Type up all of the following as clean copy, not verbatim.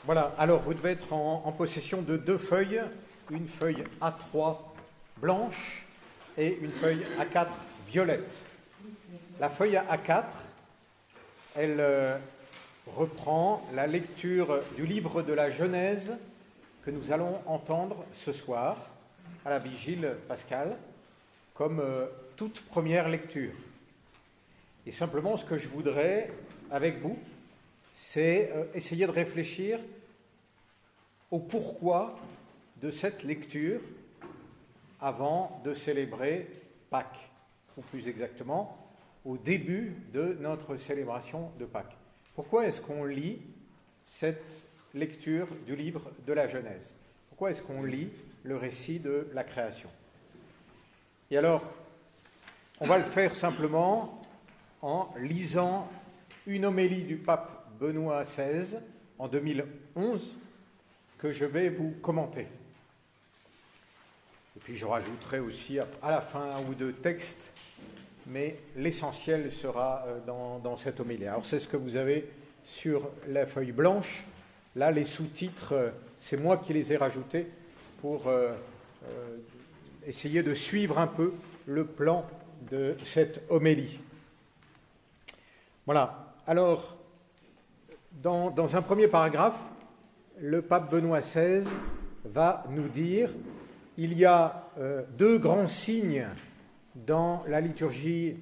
Voilà, alors vous devez être en possession de deux feuilles, une feuille A3 blanche et une feuille A4 violette. La feuille A4, elle reprend la lecture du livre de la Genèse que nous allons entendre ce soir à la vigile pascale comme toute première lecture. Et simplement ce que je voudrais avec vous, c'est essayer de réfléchir au pourquoi de cette lecture avant de célébrer Pâques, ou plus exactement au début de notre célébration de Pâques. Pourquoi est-ce qu'on lit cette lecture du livre de la Genèse? Pourquoi est-ce qu'on lit le récit de la création? Et alors, on va le faire simplement en lisant une homélie du pape Benoît XVI en 2011 que je vais vous commenter. Et puis je rajouterai aussi à la fin un ou deux textes, mais l'essentiel sera dans cette homélie. Alors c'est ce que vous avez sur la feuille blanche. Là, les sous-titres, c'est moi qui les ai rajoutés pour essayer de suivre un peu le plan de cette homélie. Voilà. Alors, dans un premier paragraphe, le pape Benoît XVI va nous dire il y a deux grands signes dans la liturgie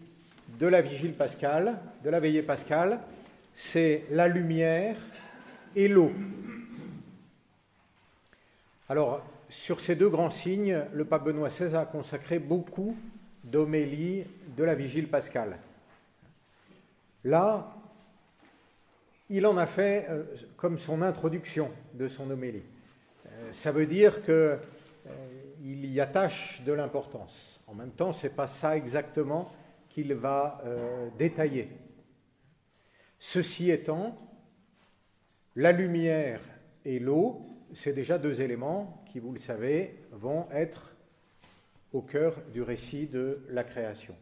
de la vigile pascale, de la veillée pascale, c'est la lumière et l'eau. Alors, sur ces deux grands signes, le pape Benoît XVI a consacré beaucoup d'homélies de la vigile pascale. Là, il en a fait comme son introduction de son homélie. Ça veut dire qu'il y attache de l'importance. En même temps, ce n'est pas ça exactement qu'il va détailler. Ceci étant, la lumière et l'eau, c'est déjà deux éléments qui, vous le savez, vont être au cœur du récit de la création.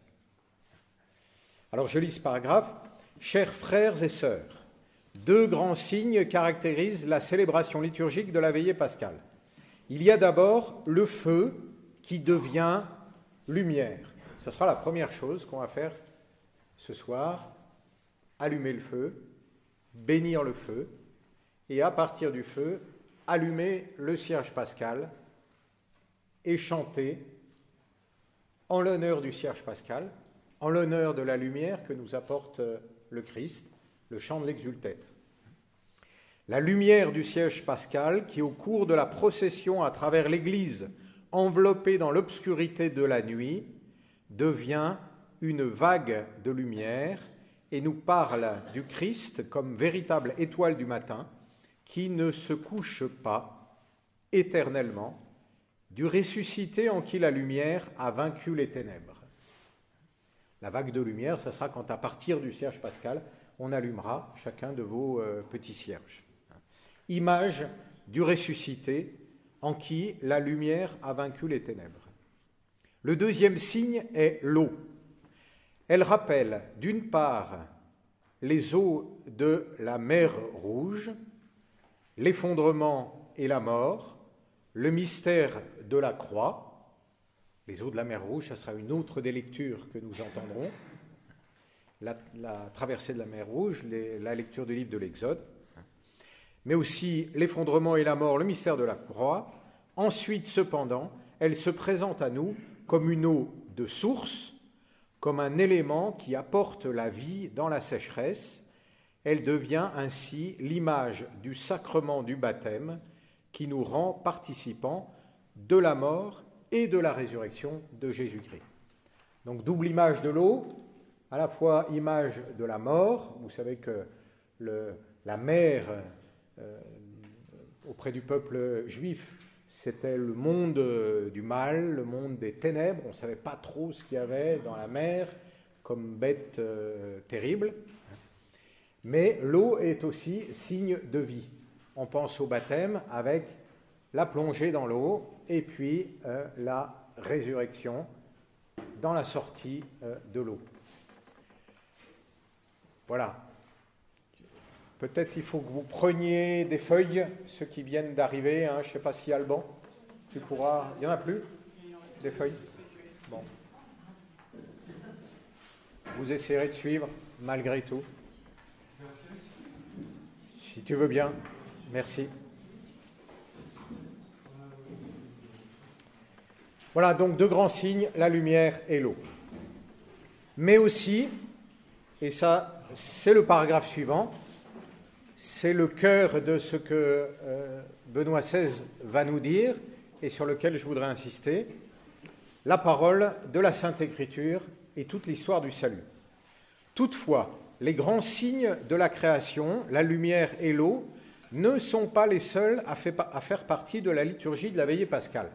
Alors je lis ce paragraphe. Chers frères et sœurs, deux grands signes caractérisent la célébration liturgique de la veillée pascale. Il y a d'abord le feu qui devient lumière. Ce sera la première chose qu'on va faire ce soir, allumer le feu, bénir le feu, et à partir du feu, allumer le cierge pascal et chanter en l'honneur du cierge pascal, en l'honneur de la lumière que nous apporte le Christ, le chant de l'exultète. La lumière du cierge pascal qui, au cours de la procession à travers l'Église, enveloppée dans l'obscurité de la nuit, devient une vague de lumière et nous parle du Christ comme véritable étoile du matin qui ne se couche pas éternellement, du ressuscité en qui la lumière a vaincu les ténèbres. La vague de lumière, ça sera quand à partir du cierge pascal, on allumera chacun de vos petits cierges. Image du ressuscité en qui la lumière a vaincu les ténèbres. Le deuxième signe est l'eau. Elle rappelle d'une part les eaux de la mer Rouge, l'effondrement et la mort, le mystère de la croix. Les eaux de la mer Rouge, ça sera une autre des lectures que nous entendrons. La traversée de la mer Rouge, la lecture du livre de l'Exode, mais aussi l'effondrement et la mort, le mystère de la croix. Ensuite, cependant, elle se présente à nous comme une eau de source, comme un élément qui apporte la vie dans la sécheresse. Elle devient ainsi l'image du sacrement du baptême qui nous rend participants de la mort et de la résurrection de Jésus-Christ. Donc double image de l'eau, à la fois image de la mort. Vous savez que la mer, auprès du peuple juif, c'était le monde du mal, le monde des ténèbres. On ne savait pas trop ce qu'il y avait dans la mer comme bête terrible. Mais l'eau est aussi signe de vie. On pense au baptême avec la plongée dans l'eau et puis la résurrection dans la sortie de l'eau. Voilà. Peut-être il faut que vous preniez des feuilles, ceux qui viennent d'arriver, hein, je ne sais pas s'il y a le banc. Tu pourras... Il n'y en a plus? Des feuilles? Bon. Vous essayerez de suivre, malgré tout. Si tu veux bien. Merci. Voilà, donc deux grands signes, la lumière et l'eau. Mais aussi, et ça, c'est le paragraphe suivant, c'est le cœur de ce que Benoît XVI va nous dire et sur lequel je voudrais insister, la parole de la Sainte Écriture et toute l'histoire du salut. Toutefois, les grands signes de la création, la lumière et l'eau, ne sont pas les seuls à faire partie de la liturgie de la veillée pascale.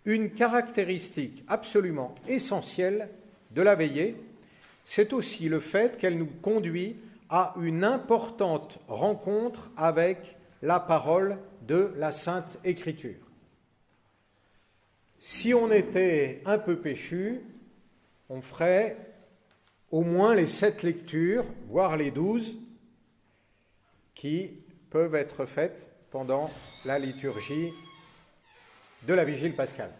Une caractéristique absolument essentielle de la veillée, c'est aussi le fait qu'elle nous conduit à une importante rencontre avec la parole de la Sainte Écriture. Si on était un peu péchu, on ferait au moins les 7 lectures, voire les 12, qui peuvent être faites pendant la liturgie de la Vigile pascale.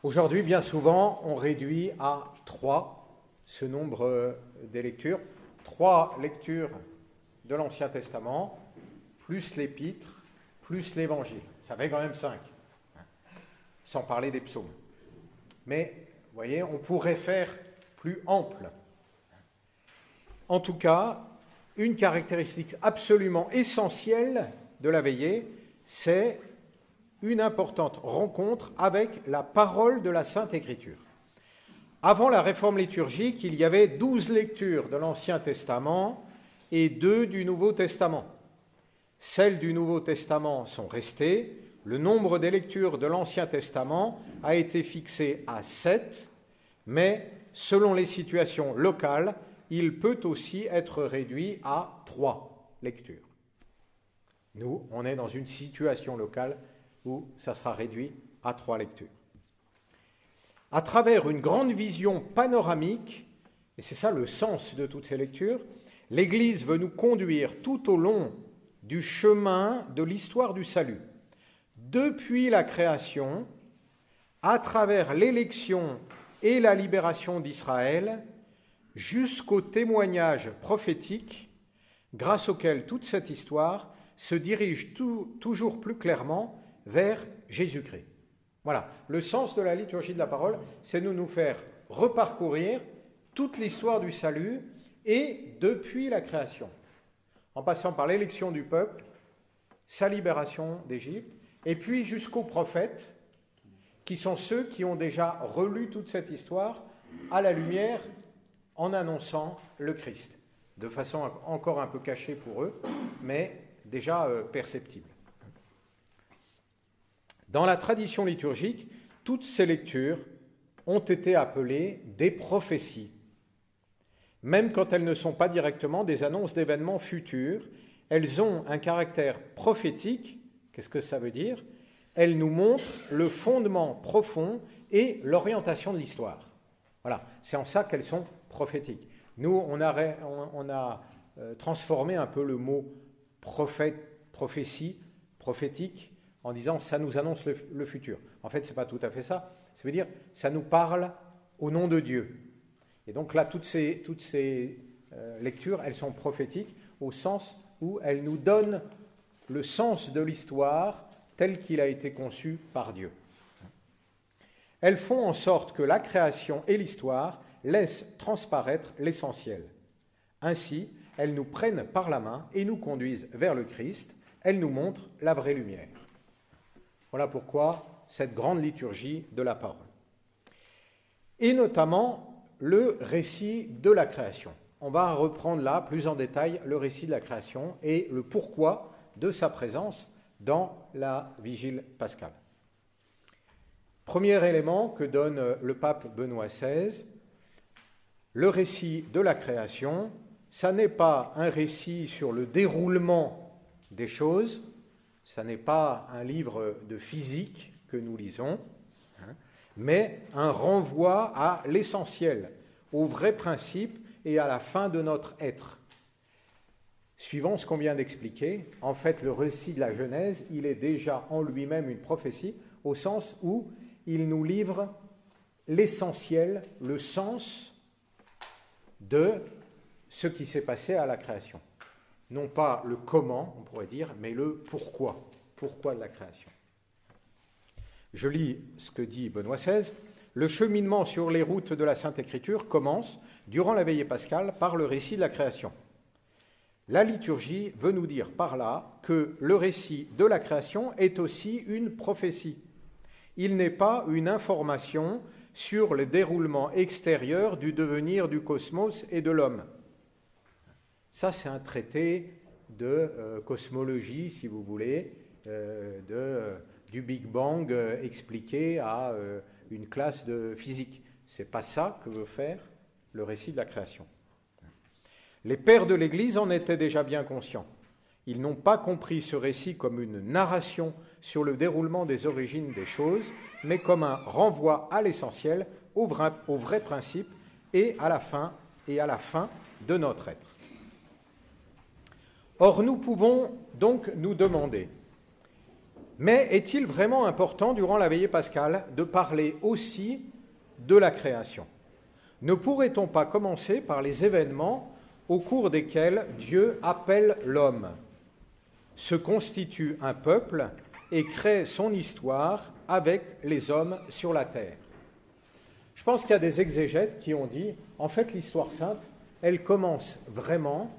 Aujourd'hui, bien souvent, on réduit à 3 ce nombre des lectures. 3 lectures de l'Ancien Testament, plus l'Épître, plus l'Évangile. Ça fait quand même 5, sans parler des psaumes. Mais, vous voyez, on pourrait faire plus ample. En tout cas, une caractéristique absolument essentielle de la veillée, c'est une importante rencontre avec la parole de la Sainte Écriture. Avant la réforme liturgique, il y avait 12 lectures de l'Ancien Testament et 2 du Nouveau Testament. Celles du Nouveau Testament sont restées. Le nombre des lectures de l'Ancien Testament a été fixé à 7, mais selon les situations locales, il peut aussi être réduit à 3 lectures. Nous, on est dans une situation locale où ça sera réduit à 3 lectures. À travers une grande vision panoramique, et c'est ça le sens de toutes ces lectures, l'Église veut nous conduire tout au long du chemin de l'histoire du salut, depuis la création, à travers l'élection et la libération d'Israël, jusqu'au témoignage prophétique, grâce auquel toute cette histoire se dirige toujours plus clairement vers Jésus-Christ. Voilà, le sens de la liturgie de la parole, c'est de nous faire reparcourir toute l'histoire du salut et depuis la création, en passant par l'élection du peuple, sa libération d'Égypte, et puis jusqu'aux prophètes, qui sont ceux qui ont déjà relu toute cette histoire à la lumière en annonçant le Christ, de façon encore un peu cachée pour eux, mais déjà perceptible. Dans la tradition liturgique, toutes ces lectures ont été appelées des prophéties, même quand elles ne sont pas directement des annonces d'événements futurs. Elles ont un caractère prophétique. Qu'est-ce que ça veut dire? Elles nous montrent le fondement profond et l'orientation de l'histoire. Voilà, c'est en ça qu'elles sont prophétiques. Nous, on a transformé un peu le mot prophétie, prophétique, en disant ça nous annonce le futur. En fait, ce n'est pas tout à fait ça. Ça veut dire ça nous parle au nom de Dieu. Et donc là, toutes ces lectures, elles sont prophétiques au sens où elles nous donnent le sens de l'histoire tel qu'il a été conçu par Dieu. Elles font en sorte que la création et l'histoire laissent transparaître l'essentiel. Ainsi, elles nous prennent par la main et nous conduisent vers le Christ. Elles nous montrent la vraie lumière. Voilà pourquoi cette grande liturgie de la parole. Et notamment le récit de la création. On va reprendre là, plus en détail, le récit de la création et le pourquoi de sa présence dans la Vigile pascale. Premier élément que donne le pape Benoît XVI, le récit de la création, ça n'est pas un récit sur le déroulement des choses, ça n'est pas un livre de physique que nous lisons, mais un renvoi à l'essentiel, au vrai principe et à la fin de notre être. Suivant ce qu'on vient d'expliquer, en fait, le récit de la Genèse, il est déjà en lui-même une prophétie, au sens où il nous livre l'essentiel, le sens de ce qui s'est passé à la création. Non pas le comment, on pourrait dire, mais le pourquoi. Pourquoi de la création. Je lis ce que dit Benoît XVI. Le cheminement sur les routes de la Sainte Écriture commence, durant la veillée pascale, par le récit de la création. La liturgie veut nous dire par là que le récit de la création est aussi une prophétie. Il n'est pas une information sur le déroulement extérieur du devenir du cosmos et de l'homme. Ça, c'est un traité de cosmologie, si vous voulez, du Big Bang expliqué à une classe de physique. Ce n'est pas ça que veut faire le récit de la création. Les pères de l'Église en étaient déjà bien conscients. Ils n'ont pas compris ce récit comme une narration sur le déroulement des origines des choses, mais comme un renvoi à l'essentiel, au vrai principe et à la fin de notre être. Or, nous pouvons donc nous demander, mais est-il vraiment important durant la veillée pascale de parler aussi de la création ? Ne pourrait-on pas commencer par les événements au cours desquels Dieu appelle l'homme, se constitue un peuple et crée son histoire avec les hommes sur la terre? Je pense qu'il y a des exégètes qui ont dit, en fait, l'histoire sainte, elle commence vraiment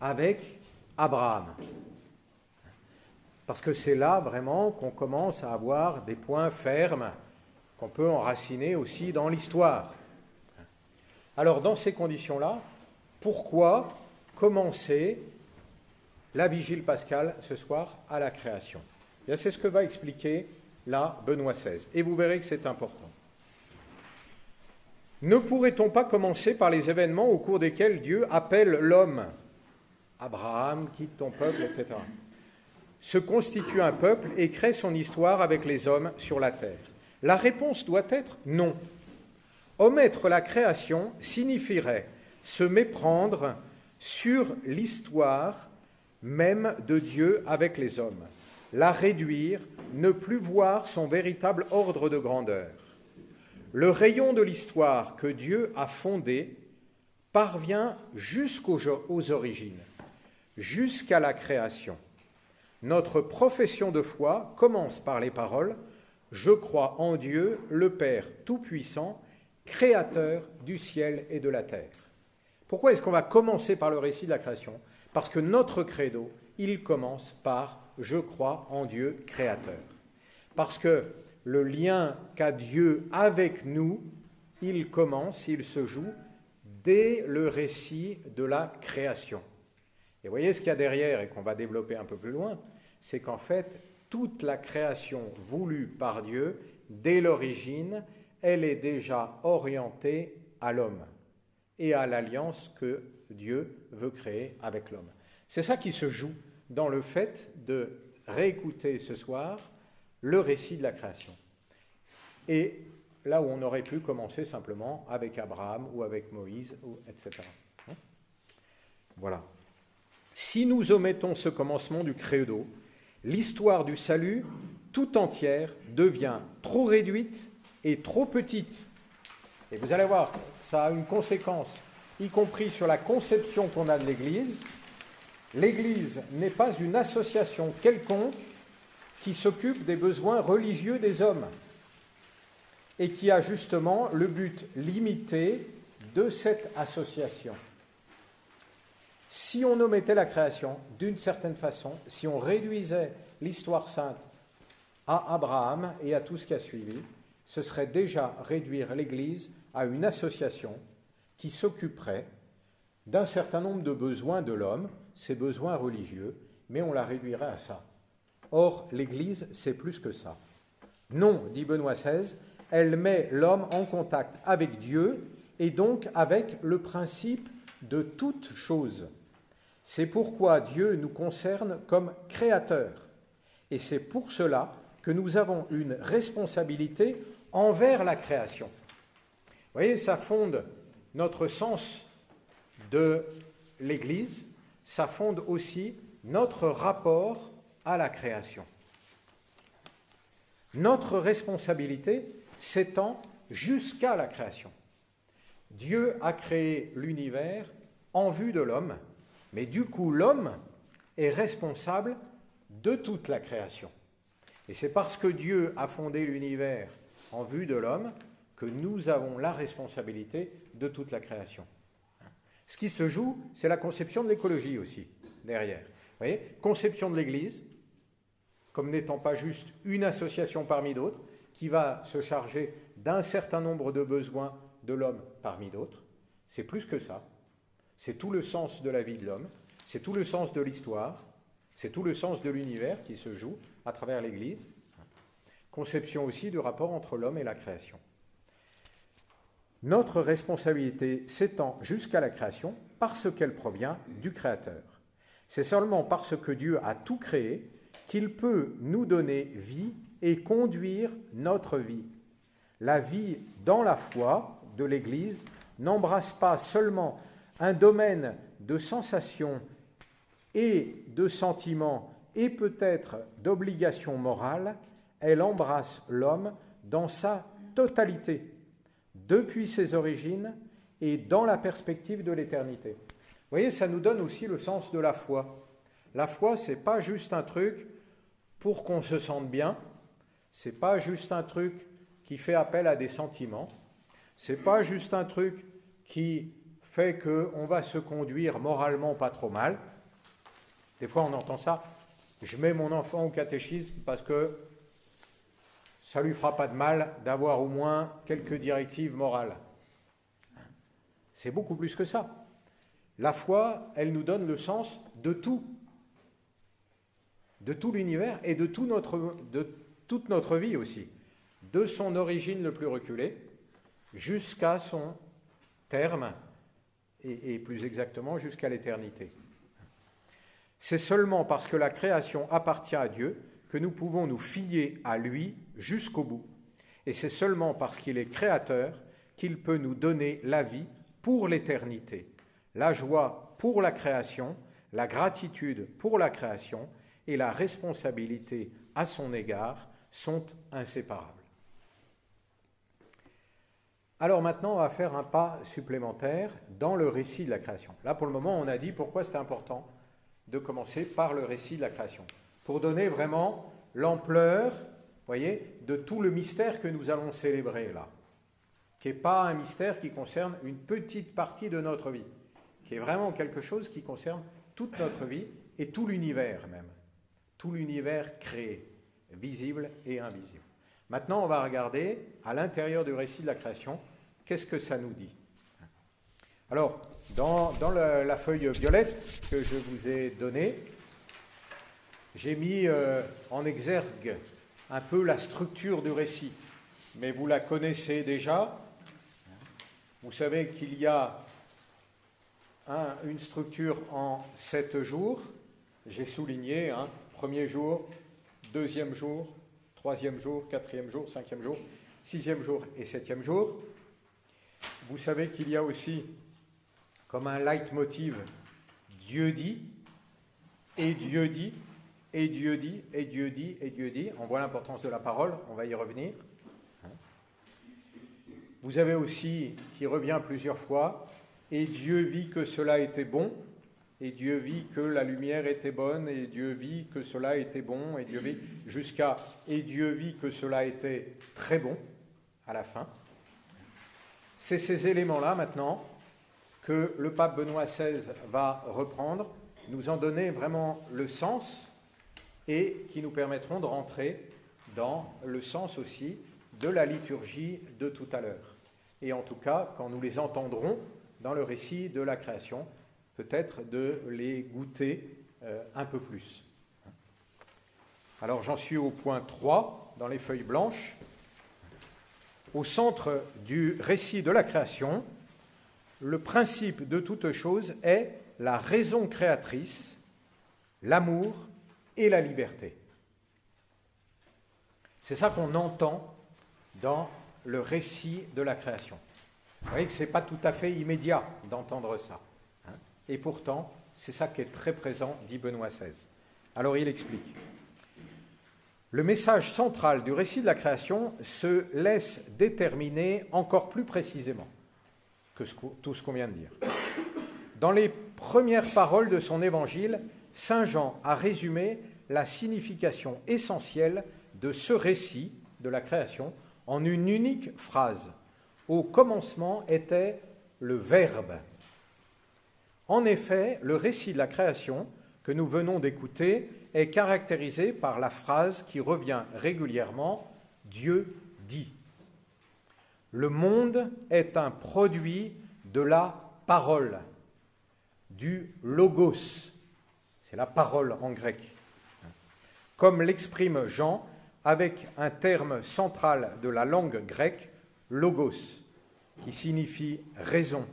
avec Abraham. Parce que c'est là vraiment qu'on commence à avoir des points fermes qu'on peut enraciner aussi dans l'histoire. Alors, dans ces conditions-là, pourquoi commencer la vigile pascale ce soir à la création? Bien, c'est ce que va expliquer là Benoît XVI. Et vous verrez que c'est important. Ne pourrait-on pas commencer par les événements au cours desquels Dieu appelle l'homme, Abraham, quitte ton peuple, etc., se constitue un peuple et crée son histoire avec les hommes sur la terre? La réponse doit être non. Omettre la création signifierait se méprendre sur l'histoire même de Dieu avec les hommes, la réduire, ne plus voir son véritable ordre de grandeur. Le rayon de l'histoire que Dieu a fondé parvient jusqu'aux origines, jusqu'à la création. Notre profession de foi commence par les paroles « Je crois en Dieu, le Père Tout-Puissant, Créateur du ciel et de la terre ». Pourquoi est-ce qu'on va commencer par le récit de la création? Parce que notre credo, il commence par « Je crois en Dieu, Créateur ». Parce que le lien qu'a Dieu avec nous, il se joue dès le récit de la création. Et vous voyez ce qu'il y a derrière et qu'on va développer un peu plus loin, c'est qu'en fait, toute la création voulue par Dieu, dès l'origine, elle est déjà orientée à l'homme et à l'alliance que Dieu veut créer avec l'homme. C'est ça qui se joue dans le fait de réécouter ce soir le récit de la création. Et là où on aurait pu commencer simplement avec Abraham ou avec Moïse, etc. Voilà. Si nous omettons ce commencement du credo, l'histoire du salut tout entière devient trop réduite et trop petite. Et vous allez voir, ça a une conséquence, y compris sur la conception qu'on a de l'Église. L'Église n'est pas une association quelconque qui s'occupe des besoins religieux des hommes et qui a justement le but limité de cette association. Si on omettait la création, d'une certaine façon, si on réduisait l'histoire sainte à Abraham et à tout ce qui a suivi, ce serait déjà réduire l'Église à une association qui s'occuperait d'un certain nombre de besoins de l'homme, ses besoins religieux, mais on la réduirait à ça. Or, l'Église, c'est plus que ça. Non, dit Benoît XVI, elle met l'homme en contact avec Dieu et donc avec le principe de toute chose. C'est pourquoi Dieu nous concerne comme créateurs. Et c'est pour cela que nous avons une responsabilité envers la création. Vous voyez, ça fonde notre sens de l'Église, ça fonde aussi notre rapport à la création. Notre responsabilité s'étend jusqu'à la création. Dieu a créé l'univers en vue de l'homme, mais du coup l'homme est responsable de toute la création. Et c'est parce que Dieu a fondé l'univers en vue de l'homme que nous avons la responsabilité de toute la création. Ce qui se joue, c'est la conception de l'écologie aussi, derrière. Vous voyez, conception de l'Église, comme n'étant pas juste une association parmi d'autres, qui va se charger d'un certain nombre de besoins de l'homme parmi d'autres. C'est plus que ça. C'est tout le sens de la vie de l'homme, c'est tout le sens de l'histoire, c'est tout le sens de l'univers qui se joue à travers l'Église. Conception aussi du rapport entre l'homme et la création. Notre responsabilité s'étend jusqu'à la création parce qu'elle provient du Créateur. C'est seulement parce que Dieu a tout créé qu'il peut nous donner vie et conduire notre vie. La vie dans la foi de l'Église n'embrasse pas seulement un domaine de sensations et de sentiments et peut-être d'obligations morales, elle embrasse l'homme dans sa totalité, depuis ses origines et dans la perspective de l'éternité. Vous voyez, ça nous donne aussi le sens de la foi. La foi, ce n'est pas juste un truc pour qu'on se sente bien, ce n'est pas juste un truc qui fait appel à des sentiments, ce n'est pas juste un truc qui fait qu'on va se conduire moralement pas trop mal. Des fois on entend ça, je mets mon enfant au catéchisme parce que ça ne lui fera pas de mal d'avoir au moins quelques directives morales. C'est beaucoup plus que ça. La foi, elle nous donne le sens de tout l'univers et de toute notre vie aussi, de son origine le plus reculée jusqu'à son terme, et plus exactement jusqu'à l'éternité. C'est seulement parce que la création appartient à Dieu que nous pouvons nous fier à lui jusqu'au bout. Et c'est seulement parce qu'il est créateur qu'il peut nous donner la vie pour l'éternité, la joie pour la création, la gratitude pour la création et la responsabilité à son égard sont inséparables. Alors maintenant, on va faire un pas supplémentaire dans le récit de la création. Là, pour le moment, on a dit pourquoi c'était important de commencer par le récit de la création, pour donner vraiment l'ampleur, voyez, de tout le mystère que nous allons célébrer là, qui n'est pas un mystère qui concerne une petite partie de notre vie, qui est vraiment quelque chose qui concerne toute notre vie et tout l'univers même, tout l'univers créé, visible et invisible. Maintenant, on va regarder à l'intérieur du récit de la création, qu'est-ce que ça nous dit. Alors, dans la feuille violette que je vous ai donnée, j'ai mis en exergue un peu la structure du récit, mais vous la connaissez déjà. Vous savez qu'il y a une structure en 7 jours. J'ai souligné, premier jour, deuxième jour, troisième jour, quatrième jour, cinquième jour, sixième jour et septième jour. Vous savez qu'il y a aussi, comme un leitmotiv, Dieu dit, et Dieu dit, et Dieu dit, et Dieu dit, et Dieu dit. On voit l'importance de la parole, on va y revenir. Vous avez aussi, qui revient plusieurs fois, et Dieu vit que cela était bon, et Dieu vit que la lumière était bonne, et Dieu vit que cela était bon, et Dieu vit jusqu'à et Dieu vit que cela était très bon, à la fin. C'est ces éléments-là, maintenant, que le pape Benoît XVI va reprendre, nous en donner vraiment le sens, et qui nous permettront de rentrer dans le sens aussi de la liturgie de tout à l'heure. Et en tout cas, quand nous les entendrons dans le récit de la création, peut-être de les goûter un peu plus. Alors j'en suis au point 3, dans les feuilles blanches. Au centre du récit de la création, le principe de toute chose est la raison créatrice, l'amour et la liberté. C'est ça qu'on entend dans le récit de la création. Vous voyez que ce n'est pas tout à fait immédiat d'entendre ça. Et pourtant, C'est ça qui est très présent, dit Benoît XVI. Alors il explique. Le message central du récit de la création se laisse déterminer encore plus précisément que tout ce qu'on vient de dire. Dans les premières paroles de son évangile, saint Jean a résumé la signification essentielle de ce récit de la création en une unique phrase. Au commencement était le Verbe. En effet, le récit de la création que nous venons d'écouter est caractérisé par la phrase qui revient régulièrement « Dieu dit ». Le monde est un produit de la parole, du logos, c'est la parole en grec, comme l'exprime Jean avec un terme central de la langue grecque, logos, qui signifie raison,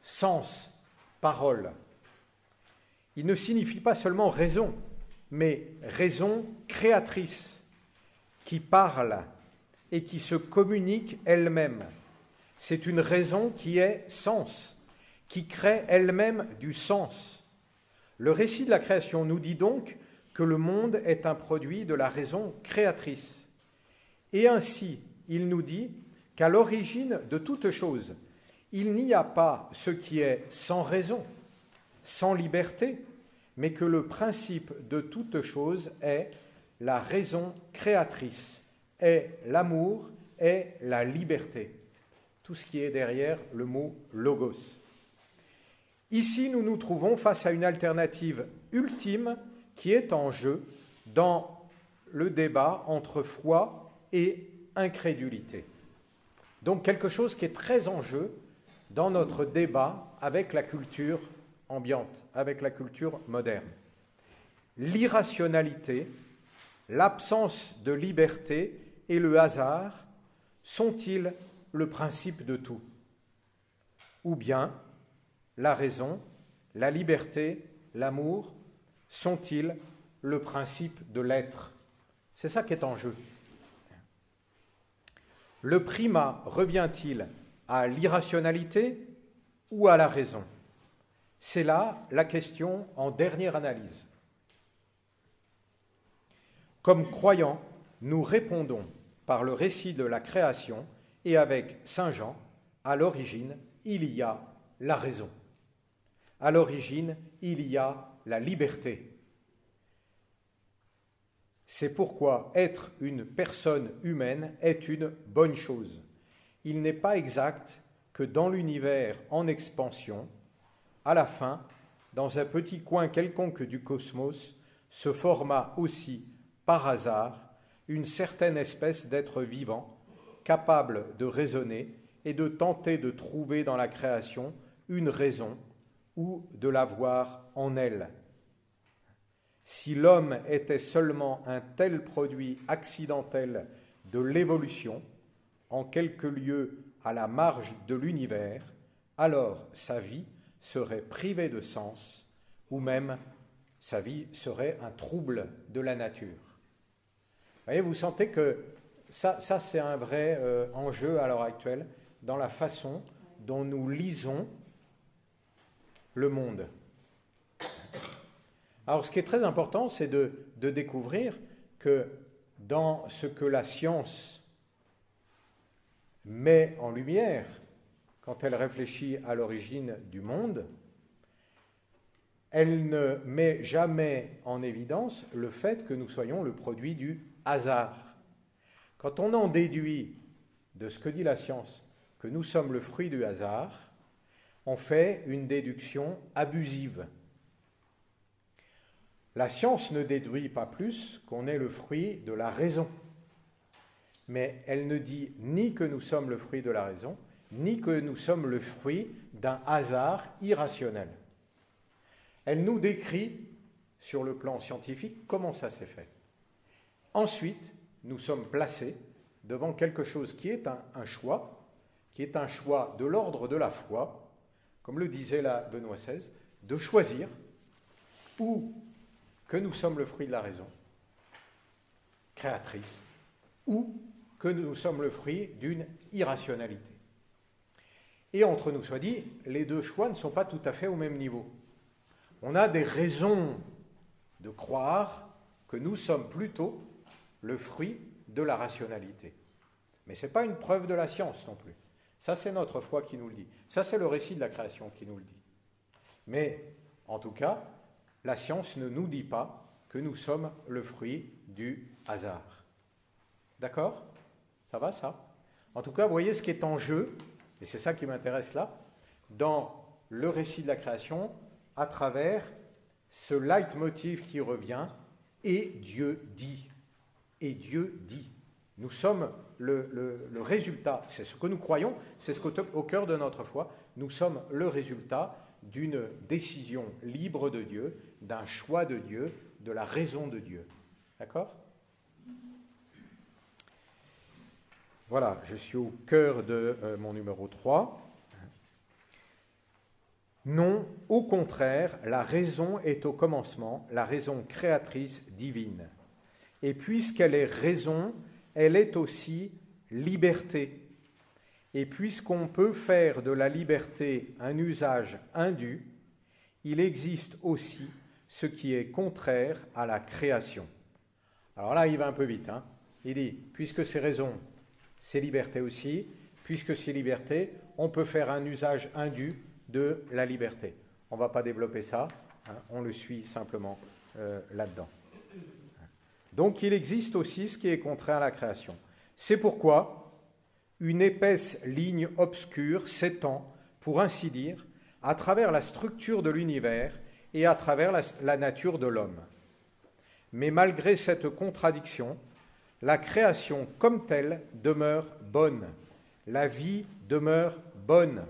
sens, parole. Il ne signifie pas seulement raison, mais raison créatrice, qui parle et qui se communique elle-même. C'est une raison qui est sens, qui crée elle-même du sens. Le récit de la création nous dit donc que le monde est un produit de la raison créatrice. Et ainsi, il nous dit qu'à l'origine de toute chose, il n'y a pas ce qui est sans raison, sans liberté, mais que le principe de toute chose est la raison créatrice, est l'amour, est la liberté. Tout ce qui est derrière le mot logos. Ici, nous nous trouvons face à une alternative ultime qui est en jeu dans le débat entre foi et incrédulité. Donc quelque chose qui est très en jeu dans notre débat avec la culture ambiante, avec la culture moderne. L'irrationalité, l'absence de liberté et le hasard sont-ils le principe de tout? Ou bien la raison, la liberté, l'amour sont-ils le principe de l'être? C'est ça qui est en jeu. Le primat revient-il à l'irrationalité ou à la raison? C'est là la question en dernière analyse. Comme croyants, nous répondons par le récit de la création et avec saint Jean, à l'origine, il y a la raison. À l'origine, il y a la liberté. C'est pourquoi être une personne humaine est une bonne chose. Il n'est pas exact que dans l'univers en expansion, à la fin, dans un petit coin quelconque du cosmos, se forma aussi, par hasard, une certaine espèce d'être vivant, capable de raisonner et de tenter de trouver dans la création une raison ou de la voir en elle. Si l'homme était seulement un tel produit accidentel de l'évolution, en quelque lieu à la marge de l'univers, alors sa vie serait privée de sens, ou même sa vie serait un trouble de la nature. Vous voyez, vous sentez que ça c'est un vrai enjeu à l'heure actuelle dans la façon dont nous lisons le monde. Alors, ce qui est très important, c'est de découvrir que dans ce que la science met en lumière, quand elle réfléchit à l'origine du monde, elle ne met jamais en évidence le fait que nous soyons le produit du hasard. Quand on en déduit de ce que dit la science que nous sommes le fruit du hasard, on fait une déduction abusive. La science ne déduit pas plus qu'on est le fruit de la raison. Mais elle ne dit ni que nous sommes le fruit de la raison, ni que nous sommes le fruit d'un hasard irrationnel. Elle nous décrit, sur le plan scientifique, comment ça s'est fait. Ensuite, nous sommes placés devant quelque chose qui est un choix, qui est un choix de l'ordre de la foi, comme le disait la Benoît XVI, de choisir ou que nous sommes le fruit de la raison créatrice, ou que nous sommes le fruit d'une irrationalité. Et entre nous soit dit, les deux choix ne sont pas tout à fait au même niveau. On a des raisons de croire que nous sommes plutôt le fruit de la rationalité. Mais ce n'est pas une preuve de la science non plus. Ça, c'est notre foi qui nous le dit. Ça, c'est le récit de la création qui nous le dit. Mais, en tout cas, la science ne nous dit pas que nous sommes le fruit du hasard. D'accord? Ça va, ça? En tout cas, vous voyez ce qui est en jeu, et c'est ça qui m'intéresse là, dans le récit de la création, à travers ce leitmotiv qui revient, et Dieu dit. Et Dieu dit. Nous sommes le résultat, c'est ce que nous croyons, c'est ce qu'au cœur de notre foi, nous sommes le résultat d'une décision libre de Dieu, d'un choix de Dieu, de la raison de Dieu. D'accord? Voilà, je suis au cœur de mon numéro 3. Non, au contraire, la raison est au commencement, la raison créatrice divine. Et puisqu'elle est raison, elle est aussi liberté. Et puisqu'on peut faire de la liberté un usage indu, il existe aussi ce qui est contraire à la création. Alors là, il va un peu vite. Il dit, puisque c'est raison, c'est liberté aussi. Puisque c'est liberté, on peut faire un usage indu de la liberté. On ne va pas développer ça, on le suit simplement là-dedans. Donc il existe aussi ce qui est contraire à la création. C'est pourquoi une épaisse ligne obscure s'étend, pour ainsi dire, à travers la structure de l'univers et à travers la nature de l'homme. Mais malgré cette contradiction, la création comme telle demeure bonne, la vie demeure bonne,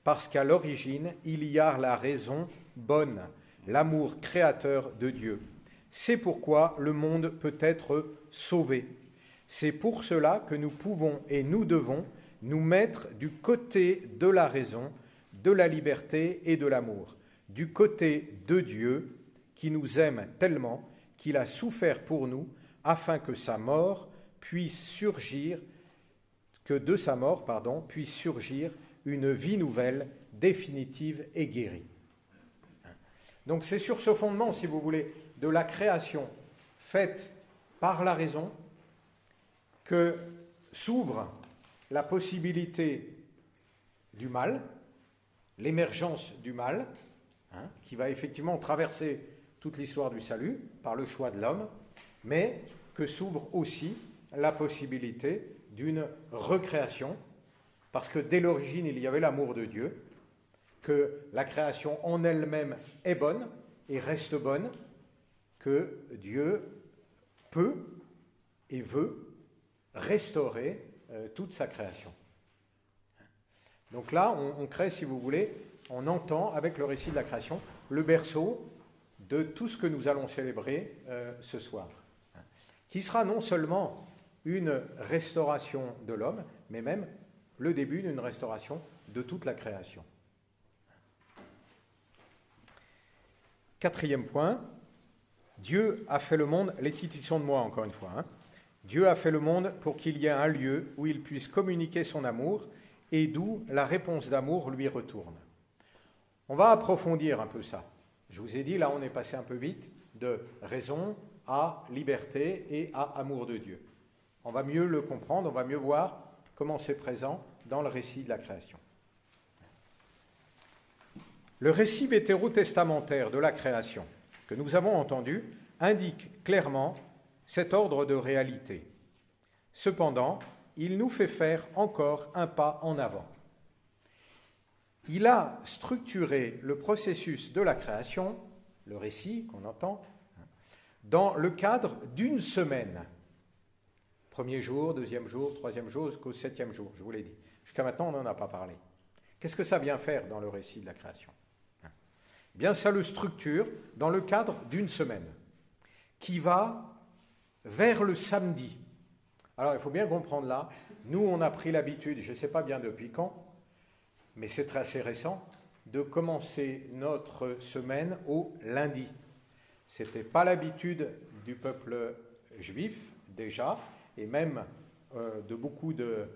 parce qu'à l'origine, il y a la raison bonne, l'amour créateur de Dieu. C'est pourquoi le monde peut être sauvé. C'est pour cela que nous pouvons et nous devons nous mettre du côté de la raison, de la liberté et de l'amour, du côté de Dieu qui nous aime tellement qu'il a souffert pour nous afin que sa mort puisse surgir, que de sa mort, puisse surgir une vie nouvelle, définitive et guérie. Donc c'est sur ce fondement, si vous voulez, de la création faite par la raison que s'ouvre la possibilité du mal, l'émergence du mal, qui va effectivement traverser toute l'histoire du salut par le choix de l'homme, mais que s'ouvre aussi la possibilité d'une recréation, parce que dès l'origine, il y avait l'amour de Dieu, que la création en elle-même est bonne et reste bonne, que Dieu peut et veut restaurer toute sa création. Donc là, on crée, si vous voulez, on entend avec le récit de la création le berceau de tout ce que nous allons célébrer ce soir, qui sera non seulement une restauration de l'homme, mais même le début d'une restauration de toute la création. Quatrième point, Dieu a fait le monde, les titres sont de moi encore une fois, Dieu a fait le monde pour qu'il y ait un lieu où il puisse communiquer son amour et d'où la réponse d'amour lui retourne. On va approfondir un peu ça. Je vous ai dit, là on est passé un peu vite de raison à liberté et à amour de Dieu. On va mieux le comprendre, on va mieux voir comment c'est présent dans le récit de la création. Le récit vétérotestamentaire de la création que nous avons entendu indique clairement cet ordre de réalité. Cependant, il nous fait faire encore un pas en avant. Il a structuré le processus de la création, le récit qu'on entend, dans le cadre d'une semaine. Premier jour, deuxième jour, troisième jour, jusqu'au septième jour, je vous l'ai dit. Jusqu'à maintenant, on n'en a pas parlé. Qu'est-ce que ça vient faire dans le récit de la création ? Eh bien, ça le structure dans le cadre d'une semaine, qui va vers le samedi. Alors, il faut bien comprendre là, nous, on a pris l'habitude, je ne sais pas bien depuis quand, mais c'est assez récent, de commencer notre semaine au lundi. Ce n'était pas l'habitude du peuple juif, déjà, et même de beaucoup de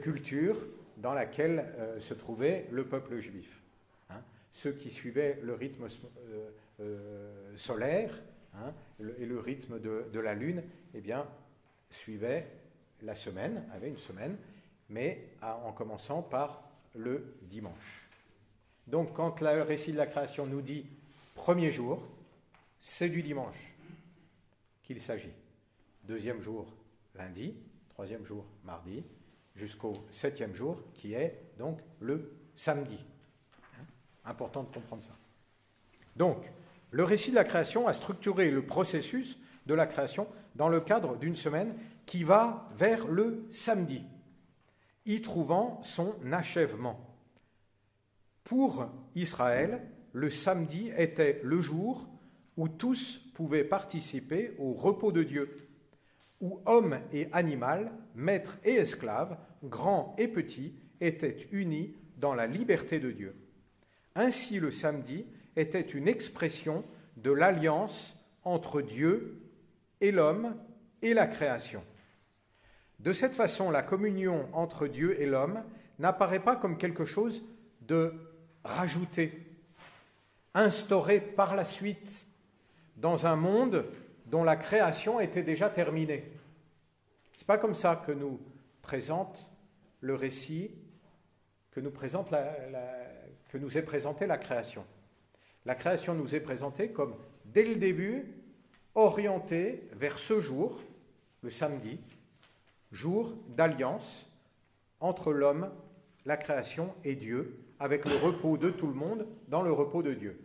cultures dans laquelle se trouvait le peuple juif. ceux qui suivaient le rythme solaire et le rythme de la Lune, eh bien, suivaient la semaine, avaient une semaine, mais en commençant par le dimanche. Donc, quand le récit de la création nous dit premier jour, c'est du dimanche qu'il s'agit. Deuxième jour, lundi. Troisième jour, mardi. Jusqu'au 7e jour, qui est donc le samedi. Important de comprendre ça. Donc, le récit de la création a structuré le processus de la création dans le cadre d'une semaine qui va vers le samedi, y trouvant son achèvement. Pour Israël, le samedi était le jour où tous pouvaient participer au repos de Dieu, où homme et animal, maître et esclave, grand et petit, étaient unis dans la liberté de Dieu. Ainsi, le samedi était une expression de l'alliance entre Dieu et l'homme et la création. De cette façon, la communion entre Dieu et l'homme n'apparaît pas comme quelque chose de rajouté, instauré par la suite dans un monde dont la création était déjà terminée. Ce n'est pas comme ça que nous présente le récit, que nous est présentée la création. La création nous est présentée comme, dès le début, orientée vers ce jour, le samedi, jour d'alliance entre l'homme, la création et Dieu, avec le repos de tout le monde dans le repos de Dieu.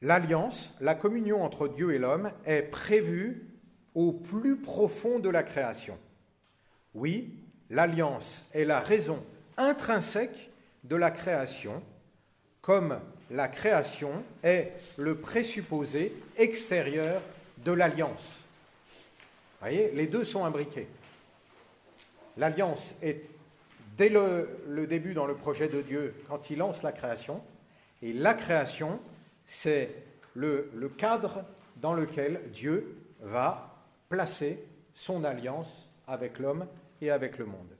L'alliance, la communion entre Dieu et l'homme est prévue au plus profond de la création. Oui, l'alliance est la raison intrinsèque de la création, comme la création est le présupposé extérieur de l'alliance. Vous voyez, les deux sont imbriqués. L'alliance est dès le début dans le projet de Dieu, quand il lance la création, et la création, c'est le cadre dans lequel Dieu va placer son alliance avec l'homme et avec le monde.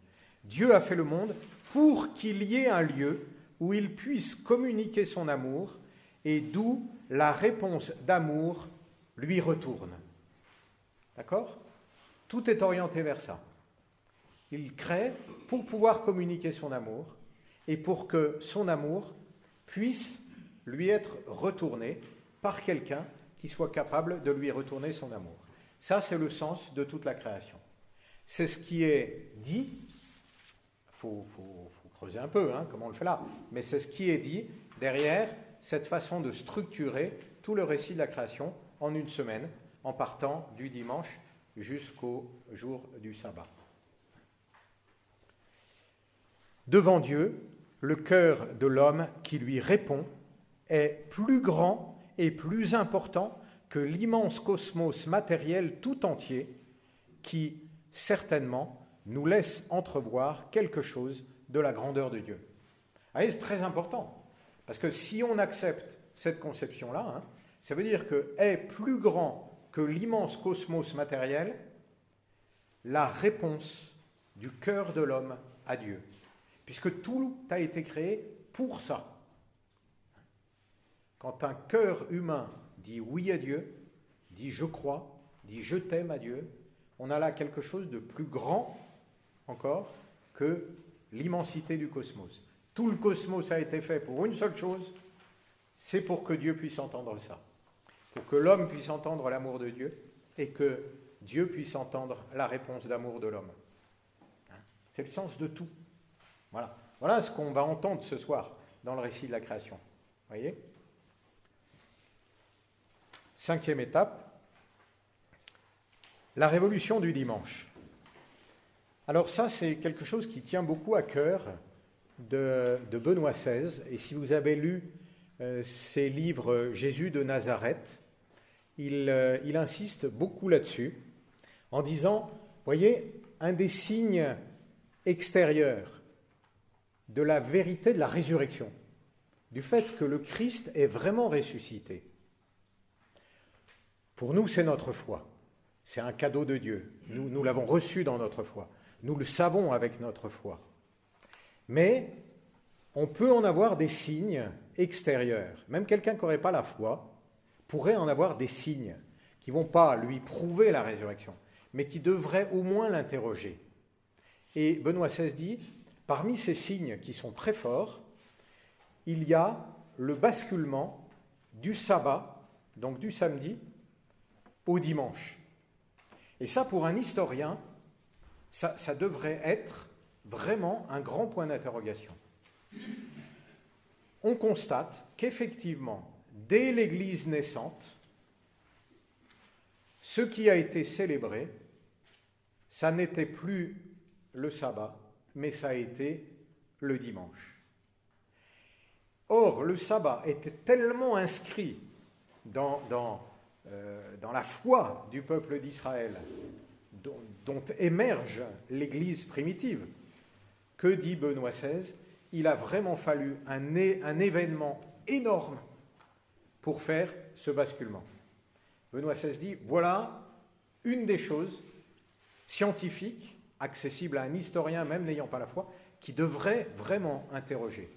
Dieu a fait le monde pour qu'il y ait un lieu où il puisse communiquer son amour et d'où la réponse d'amour lui retourne. D'accord ? Tout est orienté vers ça. Il crée pour pouvoir communiquer son amour et pour que son amour puisse lui être retourné par quelqu'un qui soit capable de lui retourner son amour. Ça, c'est le sens de toute la création. C'est ce qui est dit, il faut creuser un peu, comment on le fait là, mais c'est ce qui est dit derrière cette façon de structurer tout le récit de la création en une semaine, en partant du dimanche jusqu'au jour du sabbat. Devant Dieu, le cœur de l'homme qui lui répond est plus grand et plus important que l'immense cosmos matériel tout entier qui, certainement, nous laisse entrevoir quelque chose de la grandeur de Dieu. Vous voyez, c'est très important, parce que si on accepte cette conception-là, ça veut dire que est plus grand que l'immense cosmos matériel la réponse du cœur de l'homme à Dieu, puisque tout a été créé pour ça. Quand un cœur humain dit oui à Dieu, dit je crois, dit je t'aime à Dieu, on a là quelque chose de plus grand encore que l'immensité du cosmos. Tout le cosmos a été fait pour une seule chose, c'est pour que Dieu puisse entendre ça, pour que l'homme puisse entendre l'amour de Dieu et que Dieu puisse entendre la réponse d'amour de l'homme. C'est le sens de tout. Voilà ce qu'on va entendre ce soir dans le récit de la création. Vous voyez ? 5e étape, la révolution du dimanche. Alors ça, c'est quelque chose qui tient beaucoup à cœur de Benoît XVI. Et si vous avez lu ses livres Jésus de Nazareth, il insiste beaucoup là-dessus, en disant, voyez, un des signes extérieurs de la vérité de la résurrection, du fait que le Christ est vraiment ressuscité. Pour nous, c'est notre foi. C'est un cadeau de Dieu. Nous l'avons reçu dans notre foi. Nous le savons avec notre foi. Mais on peut en avoir des signes extérieurs. Même quelqu'un qui n'aurait pas la foi pourrait en avoir des signes qui ne vont pas lui prouver la résurrection, mais qui devraient au moins l'interroger. Et Benoît XVI dit, parmi ces signes qui sont très forts, il y a le basculement du sabbat, donc du samedi, au dimanche. Et ça, pour un historien, ça devrait être vraiment un grand point d'interrogation. On constate qu'effectivement, dès l'Église naissante, ce qui a été célébré, ça n'était plus le sabbat, mais ça a été le dimanche. Or, le sabbat était tellement inscrit dans la foi du peuple d'Israël, dont émerge l'Église primitive, que dit Benoît XVI, il a vraiment fallu un événement énorme pour faire ce basculement. Benoît XVI dit, voilà une des choses scientifiques, accessibles à un historien même n'ayant pas la foi, qui devrait vraiment interroger.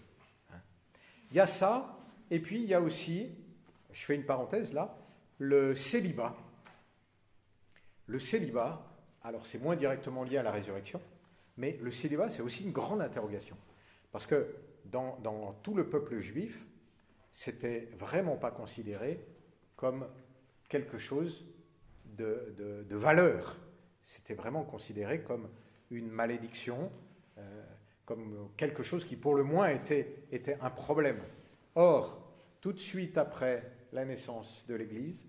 Il y a ça, et puis il y a aussi, je fais une parenthèse là, le célibat. Le célibat, alors c'est moins directement lié à la résurrection, mais le célibat c'est aussi une grande interrogation. Parce que dans tout le peuple juif, c'était vraiment pas considéré comme quelque chose de valeur. C'était vraiment considéré comme une malédiction, comme quelque chose qui pour le moins était un problème. Or, tout de suite après la naissance de l'Église,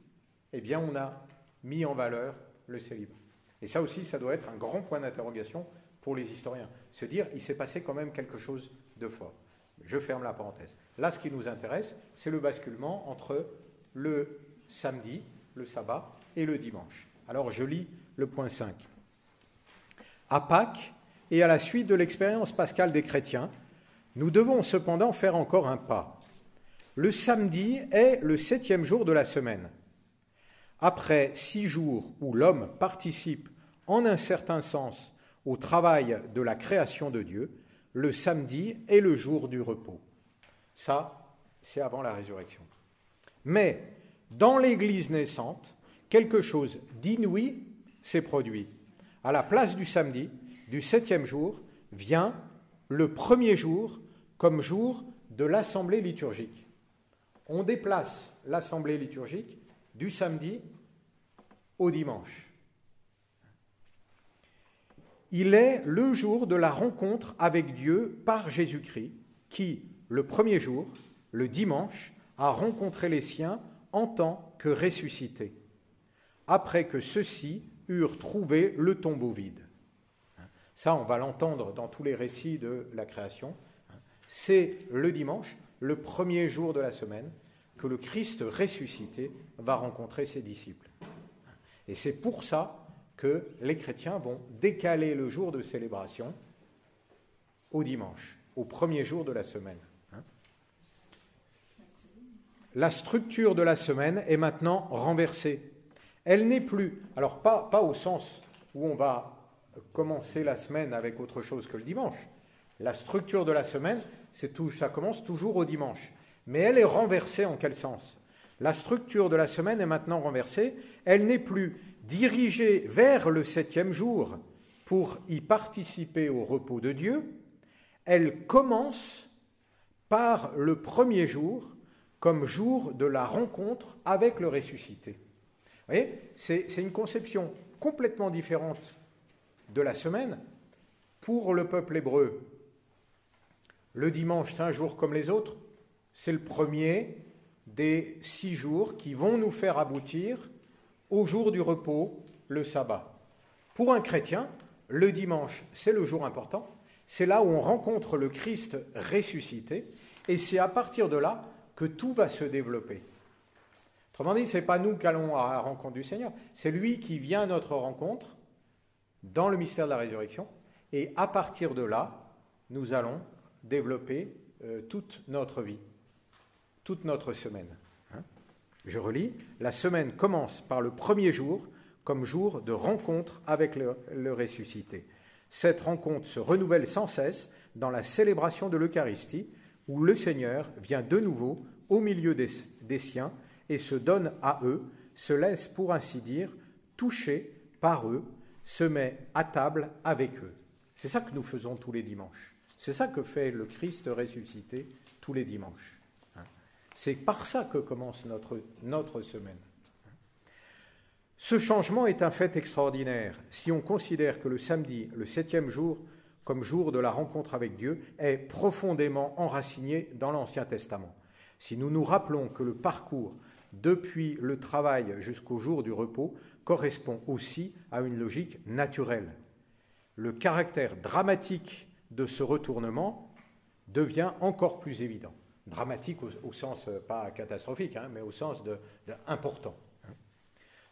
eh bien on a mis en valeur le célibat. Et ça aussi, ça doit être un grand point d'interrogation pour les historiens. Se dire, il s'est passé quand même quelque chose de fort. Je ferme la parenthèse. Là, ce qui nous intéresse, c'est le basculement entre le samedi, le sabbat, et le dimanche. Alors, je lis le point 5. À Pâques, et à la suite de l'expérience pascale des chrétiens, nous devons cependant faire encore un pas. Le samedi est le 7e jour de la semaine. Après 6 jours où l'homme participe en un certain sens au travail de la création de Dieu, le samedi est le jour du repos. Ça, c'est avant la résurrection. Mais dans l'Église naissante, quelque chose d'inouï s'est produit. À la place du samedi, du 7e jour, vient le premier jour comme jour de l'assemblée liturgique. On déplace l'assemblée liturgique du samedi au dimanche. Il est le jour de la rencontre avec Dieu par Jésus-Christ, qui, le premier jour, le dimanche, a rencontré les siens en tant que ressuscité, après que ceux-ci eurent trouvé le tombeau vide. Ça, on va l'entendre dans tous les récits de la création. C'est le dimanche, le premier jour de la semaine, que le Christ ressuscité va rencontrer ses disciples. Et c'est pour ça que les chrétiens vont décaler le jour de célébration au dimanche, au premier jour de la semaine. La structure de la semaine est maintenant renversée. Elle n'est plus, alors pas au sens où on va commencer la semaine avec autre chose que le dimanche. La structure de la semaine, ça commence toujours au dimanche. Mais elle est renversée en quel sens ? La structure de la semaine est maintenant renversée. Elle n'est plus dirigée vers le 7e jour pour y participer au repos de Dieu. Elle commence par le premier jour comme jour de la rencontre avec le ressuscité. Vous voyez, c'est une conception complètement différente de la semaine. Pour le peuple hébreu, le dimanche, c'est un jour comme les autres. C'est le premier des 6 jours qui vont nous faire aboutir au jour du repos, le sabbat. Pour un chrétien, le dimanche, c'est le jour important. C'est là où on rencontre le Christ ressuscité. Et c'est à partir de là que tout va se développer. Autrement dit, ce n'est pas nous qui allons à la rencontre du Seigneur. C'est lui qui vient à notre rencontre dans le mystère de la résurrection. Et à partir de là, nous allons développer toute notre vie, toute notre semaine. Je relis. La semaine commence par le premier jour, comme jour de rencontre avec le ressuscité. Cette rencontre se renouvelle sans cesse dans la célébration de l'Eucharistie, où le Seigneur vient de nouveau au milieu des siens et se donne à eux, se laisse, pour ainsi dire, toucher par eux, se met à table avec eux. C'est ça que nous faisons tous les dimanches. C'est ça que fait le Christ ressuscité tous les dimanches. C'est par ça que commence notre semaine. Ce changement est un fait extraordinaire si on considère que le samedi, le 7e jour, comme jour de la rencontre avec Dieu, est profondément enraciné dans l'Ancien Testament. Si nous nous rappelons que le parcours depuis le travail jusqu'au jour du repos correspond aussi à une logique naturelle. Le caractère dramatique de ce retournement devient encore plus évident. Dramatique au sens, pas catastrophique, mais au sens de important.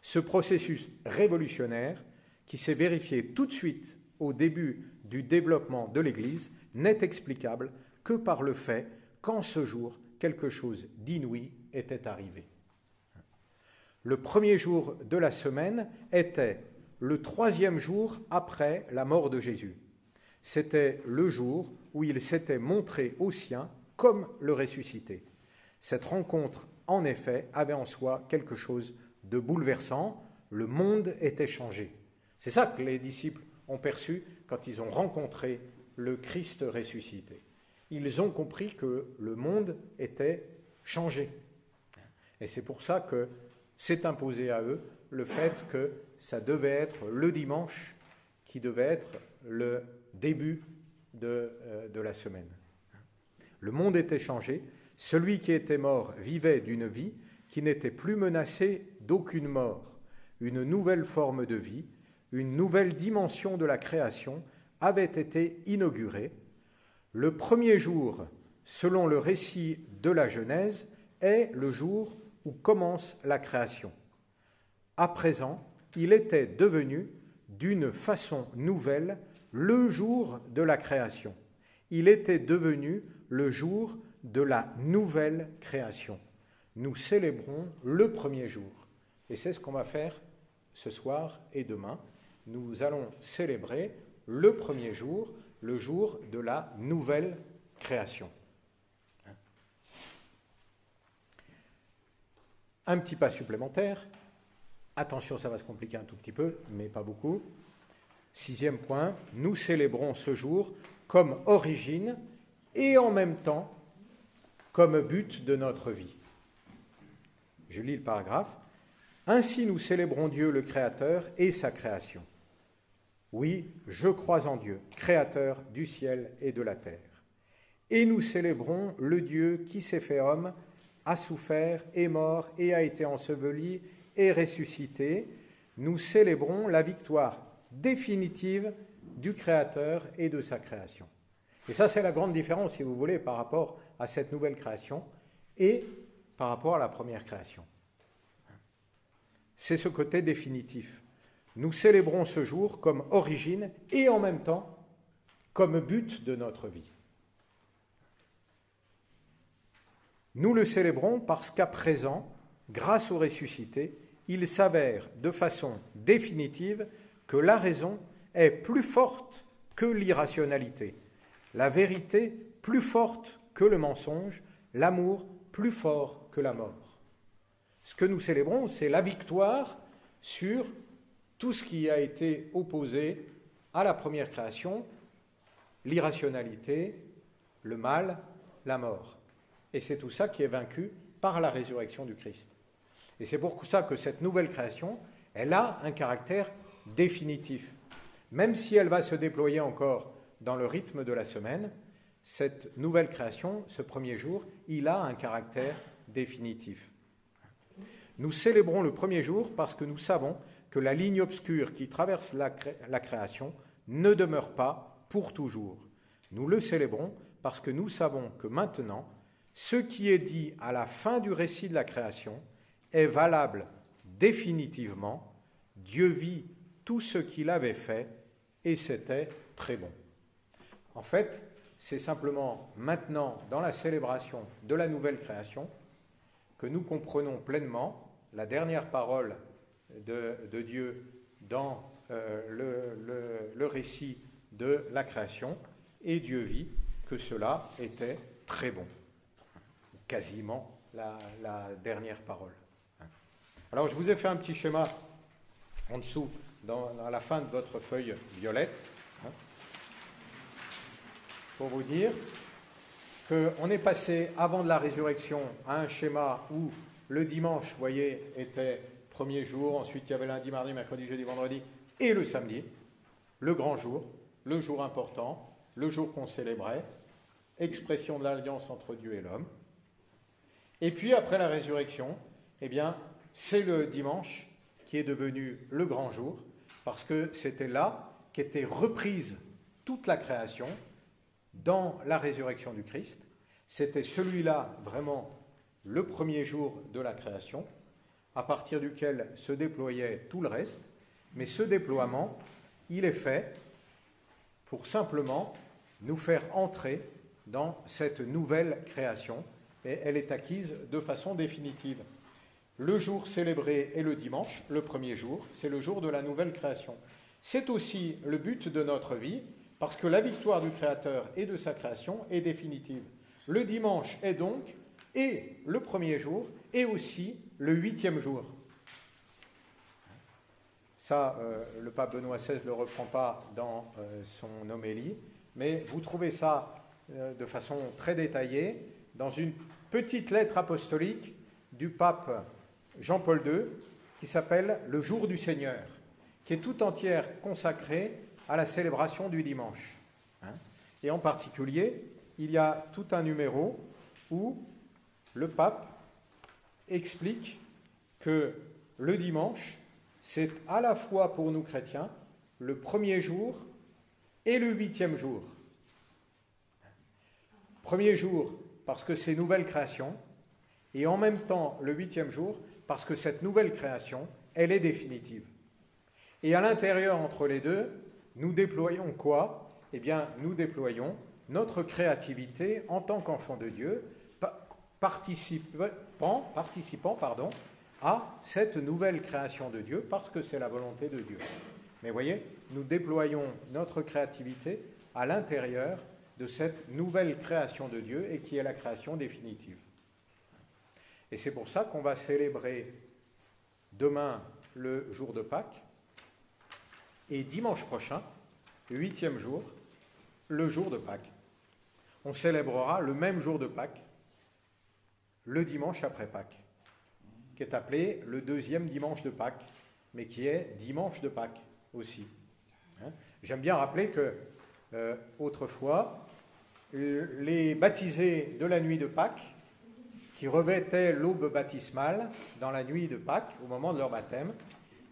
Ce processus révolutionnaire, qui s'est vérifié tout de suite au début du développement de l'Église, n'est explicable que par le fait qu'en ce jour, quelque chose d'inouï était arrivé. Le premier jour de la semaine était le 3e jour après la mort de Jésus. C'était le jour où il s'était montré aux siens comme le ressuscité. Cette rencontre, en effet, avait en soi quelque chose de bouleversant. Le monde était changé. C'est ça que les disciples ont perçu quand ils ont rencontré le Christ ressuscité. Ils ont compris que le monde était changé. Et c'est pour ça que s'est imposé à eux le fait que ça devait être le dimanche qui devait être le début de la semaine. Le monde était changé. Celui qui était mort vivait d'une vie qui n'était plus menacée d'aucune mort. Une nouvelle forme de vie, une nouvelle dimension de la création avait été inaugurée. Le premier jour, selon le récit de la Genèse, est le jour où commence la création. À présent, il était devenu, d'une façon nouvelle, le jour de la création. Il était devenu le jour de la nouvelle création. Nous célébrons le premier jour. Et c'est ce qu'on va faire ce soir et demain. Nous allons célébrer le premier jour, le jour de la nouvelle création. Un petit pas supplémentaire. Attention, ça va se compliquer un tout petit peu, mais pas beaucoup. 6e point, nous célébrons ce jour comme origine et en même temps comme but de notre vie. Je lis le paragraphe. Ainsi nous célébrons Dieu le Créateur et sa création. Oui, je crois en Dieu, Créateur du ciel et de la terre. Et nous célébrons le Dieu qui s'est fait homme, a souffert, est mort et a été enseveli et ressuscité. Nous célébrons la victoire définitive du Créateur et de sa création. Et ça, c'est la grande différence, si vous voulez, par rapport à cette nouvelle création et par rapport à la première création. C'est ce côté définitif. Nous célébrons ce jour comme origine et en même temps comme but de notre vie. Nous le célébrons parce qu'à présent, grâce au ressuscité, il s'avère de façon définitive que la raison est plus forte que l'irrationalité, la vérité plus forte que le mensonge, l'amour plus fort que la mort. Ce que nous célébrons, c'est la victoire sur tout ce qui a été opposé à la première création, l'irrationalité, le mal, la mort. Et c'est tout ça qui est vaincu par la résurrection du Christ. Et c'est pour ça que cette nouvelle création, elle a un caractère définitif. Même si elle va se déployer encore dans le rythme de la semaine, cette nouvelle création, ce premier jour, il a un caractère définitif. Nous célébrons le premier jour parce que nous savons que la ligne obscure qui traverse la création ne demeure pas pour toujours. Nous le célébrons parce que nous savons que maintenant, ce qui est dit à la fin du récit de la création est valable définitivement. Dieu vit tout ce qu'il avait fait et c'était très bon. En fait, c'est simplement maintenant, dans la célébration de la nouvelle création, que nous comprenons pleinement la dernière parole de Dieu dans le récit de la création, et Dieu vit que cela était très bon. Quasiment la dernière parole. Alors je vous ai fait un petit schéma en dessous, à la fin de votre feuille violette, pour vous dire qu'on est passé avant de la résurrection à un schéma où le dimanche, vous voyez, était premier jour, ensuite il y avait lundi, mardi, mercredi, jeudi, vendredi, et le samedi, le grand jour, le jour important, le jour qu'on célébrait, expression de l'alliance entre Dieu et l'homme. Et puis après la résurrection, eh bien, c'est le dimanche qui est devenu le grand jour, parce que c'était là qu'était reprise toute la création dans la résurrection du Christ. C'était celui-là vraiment le premier jour de la création, à partir duquel se déployait tout le reste, mais ce déploiement, il est fait pour simplement nous faire entrer dans cette nouvelle création, et elle est acquise de façon définitive. Le jour célébré est le dimanche, le premier jour, c'est le jour de la nouvelle création. C'est aussi le but de notre vie, parce que la victoire du Créateur et de sa création est définitive. Le dimanche est donc et le premier jour, et aussi le 8e jour. Ça, le pape Benoît XVI ne le reprend pas dans son homélie, mais vous trouvez ça de façon très détaillée dans une petite lettre apostolique du pape Jean-Paul II qui s'appelle « Le jour du Seigneur », qui est tout entière consacrée à la célébration du dimanche. Et en particulier, il y a tout un numéro où le pape explique que le dimanche, c'est à la fois pour nous chrétiens le premier jour et le 8e jour. Premier jour parce que c'est nouvelle création, et en même temps le 8e jour parce que cette nouvelle création, elle est définitive. Et à l'intérieur entre les deux, nous déployons quoi ? Eh bien, nous déployons notre créativité en tant qu'enfants de Dieu, participant à cette nouvelle création de Dieu, parce que c'est la volonté de Dieu. Mais voyez, nous déployons notre créativité à l'intérieur de cette nouvelle création de Dieu, et qui est la création définitive. Et c'est pour ça qu'on va célébrer demain le jour de Pâques, et dimanche prochain, le 8e jour, le jour de Pâques. On célébrera le même jour de Pâques, le dimanche après Pâques, qui est appelé le 2e dimanche de Pâques, mais qui est dimanche de Pâques aussi. J'aime bien rappeler que, autrefois, les baptisés de la nuit de Pâques, qui revêtaient l'aube baptismale dans la nuit de Pâques, au moment de leur baptême,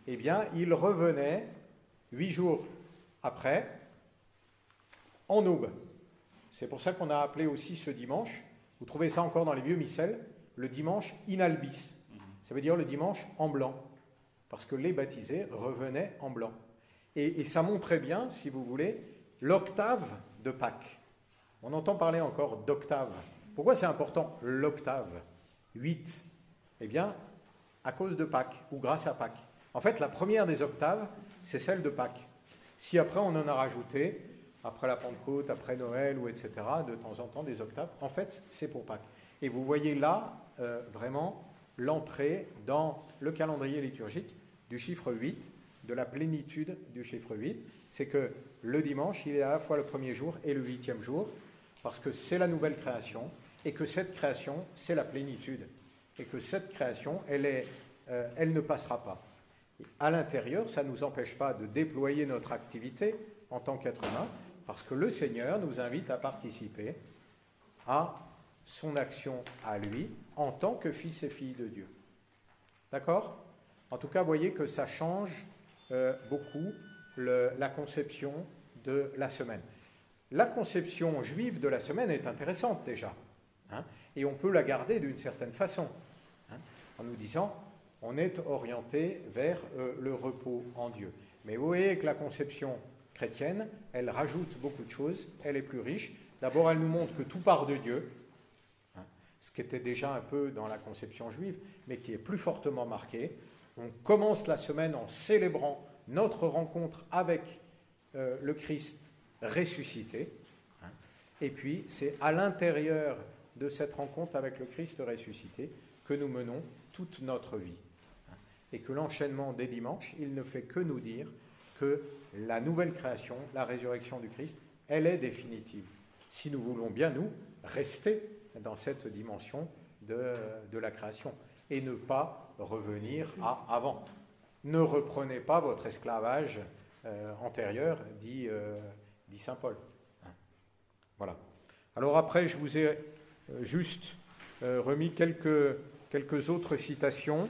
eh bien, ils revenaient 8 jours après, en aube. C'est pour ça qu'on a appelé aussi ce dimanche, vous trouvez ça encore dans les vieux missels, le dimanche in albis. Ça veut dire le dimanche en blanc, parce que les baptisés revenaient en blanc. Et ça montrait bien, si vous voulez, l'octave de Pâques. On entend parler encore d'octave. Pourquoi c'est important, l'octave 8. Eh bien, à cause de Pâques, ou grâce à Pâques. En fait, la première des octaves, c'est celle de Pâques. Si après on en a rajouté, après la Pentecôte, après Noël, ou etc., de temps en temps des octaves, en fait, c'est pour Pâques. Et vous voyez là, vraiment, l'entrée dans le calendrier liturgique du chiffre 8, de la plénitude du chiffre 8. C'est que le dimanche, il est à la fois le premier jour et le 8e jour, parce que c'est la nouvelle création, et que cette création, c'est la plénitude. Et que cette création, elle ne passera pas. Et à l'intérieur, ça ne nous empêche pas de déployer notre activité en tant qu'être humain, parce que le Seigneur nous invite à participer à son action à lui, en tant que fils et filles de Dieu. D'accord ? En tout cas, vous voyez que ça change beaucoup la conception de la semaine. La conception juive de la semaine est intéressante déjà, et on peut la garder d'une certaine façon, en nous disant on est orienté vers le repos en Dieu. Mais vous voyez que la conception chrétienne, elle rajoute beaucoup de choses, elle est plus riche. D'abord, elle nous montre que tout part de Dieu, ce qui était déjà un peu dans la conception juive, mais qui est plus fortement marqué. On commence la semaine en célébrant notre rencontre avec le Christ ressuscité. Hein. Et puis, c'est à l'intérieur de cette rencontre avec le Christ ressuscité que nous menons toute notre vie. Hein. Et que l'enchaînement des dimanches, il ne fait que nous dire que la nouvelle création, la résurrection du Christ, elle est définitive. Si nous voulons bien, nous, rester dans cette dimension de la création et ne pas revenir à avant. Ne reprenez pas votre esclavage antérieur, dit saint Paul. Voilà. Alors après, je vous ai juste remis quelques autres citations.